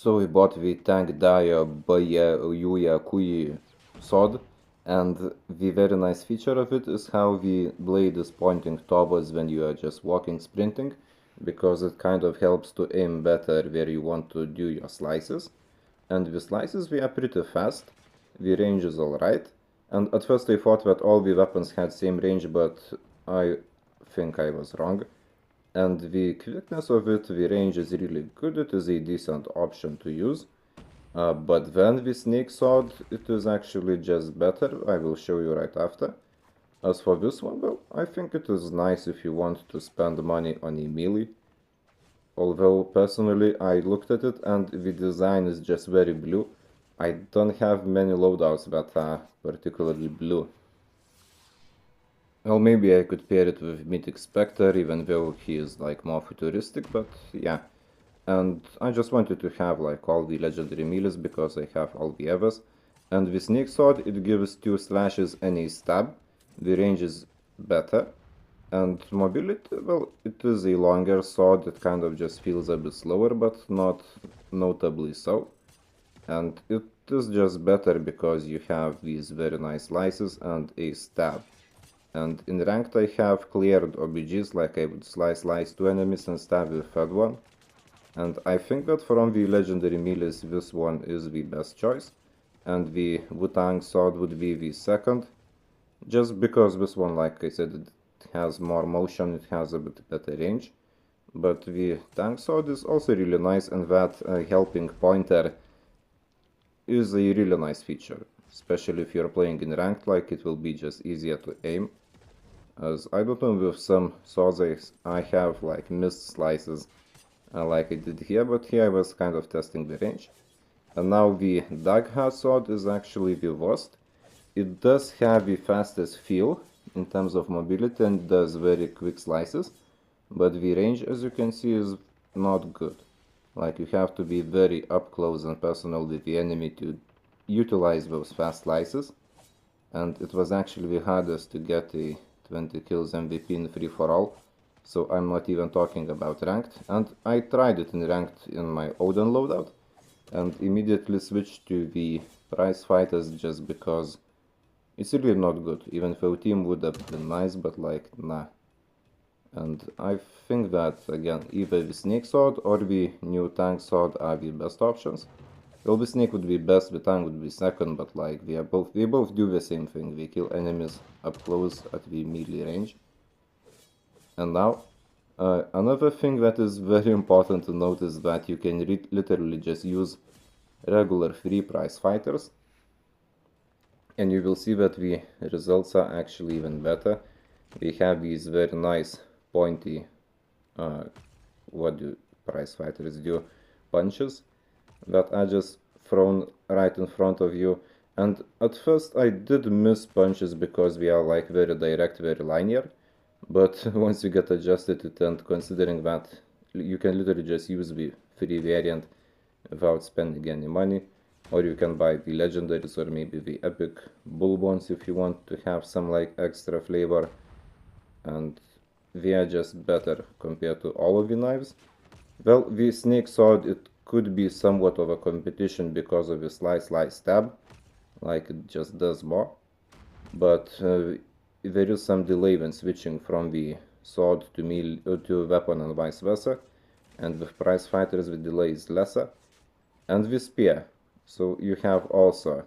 So we bought the TangDao BAIYUEKUI sword, and the very nice feature of it is how the blade is pointing towards when you are just walking, sprinting, because it kind of helps to aim better where you want to do your slices. And the slices we are pretty fast, the range is alright, and at first I thought that all the weapons had same range, but I think I was wrong. And the quickness of it, the range is really good, it is a decent option to use. But then the snake sword, it is actually just better, I will show you right after. As for this one, well, I think it is nice if you want to spend money on a melee. Although personally I looked at it and the design is just very blue. I don't have many loadouts that are particularly blue. Well, maybe I could pair it with Mythic Spectre, even though he is like more futuristic, but yeah. And I just wanted to have like all the legendary melees because I have all the Evas. And the Snake Sword, it gives 2 slashes and a stab. The range is better. And mobility, well, it is a longer sword, it kind of just feels a bit slower, but not notably so. And it is just better because you have these very nice slices and a stab. And in ranked I have cleared OBGs, like I would slice 2 enemies and stab the third one. And I think that from the legendary melees this one is the best choice. And the Wu-Tang sword would be the second. Just because this one, like I said, it has more motion, it has a bit better range. But the Tang sword is also really nice, and that helping pointer is a really nice feature. Especially if you're playing in ranked, like it will be just easier to aim. As I don't know, with some swords I have like missed slices like I did here, but here I was kind of testing the range. And now the Darkheart sword is actually the worst. It does have the fastest feel in terms of mobility and does very quick slices, but the range, as you can see, is not good. Like, you have to be very up close and personal with the enemy to utilize those fast slices, and it was actually the hardest to get a 20 kills MVP in free for all, so I'm not even talking about ranked. And I tried it in ranked in my Odin loadout and immediately switched to the prize fighters just because it's really not good. Even though team would have been nice, but like, nah. And I think that, again, either the Snake Sword or the new Tank Sword are the best options. Well, the Snake would be best, the Tank would be second, but like, they both do the same thing. They kill enemies up close at the melee range. And now, another thing that is very important to note is that you can literally just use regular free prize fighters, and you will see that the results are actually even better. We have these very nice pointy, what do prize fighters do, punches that are just thrown right in front of you. And at first I did miss punches because we are like very direct, very linear, but once you get adjusted to it, and considering that you can literally just use the free variant without spending any money, or you can buy the legendaries or maybe the epic bull bones if you want to have some like extra flavor, and they are just better compared to all of the knives. Well, the snake sword, it could be somewhat of a competition because of the slice stab, like it just does more, but there is some delay when switching from the sword to to weapon and vice versa, and with prize fighters the delay is lesser. And the spear, so you have also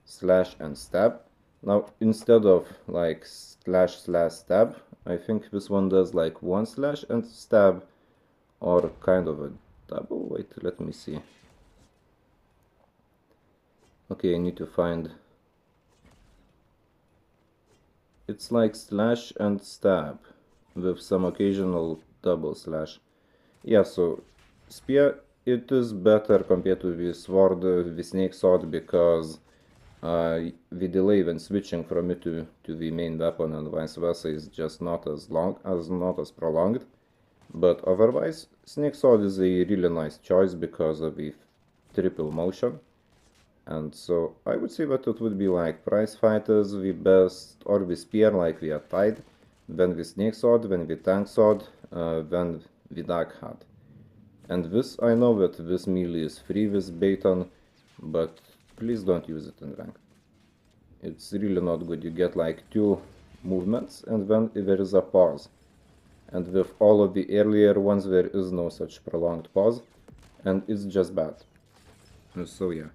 slash and stab. Now instead of like slash stab, I think this one does like 1 slash and stab, or kind of a double. Wait, let me see. Okay, I need to find. It's like slash and stab with some occasional double slash. Yeah, so spear, it is better compared to the sword, the snake sword, because the delay when switching from it to the main weapon and vice versa is just not as prolonged. But otherwise, snake sword is a really nice choice because of the triple motion. And so I would say that it would be like prize fighters the best, or the spear like we are tied, then the snake sword, then the tank sword, then the Darkheart. And this, I know that this melee is free with Baiton, but please don't use it in ranked. It's really not good. You get like 2 movements and then there is a pause. And with all of the earlier ones there is no such prolonged pause, and it's just bad. So yeah.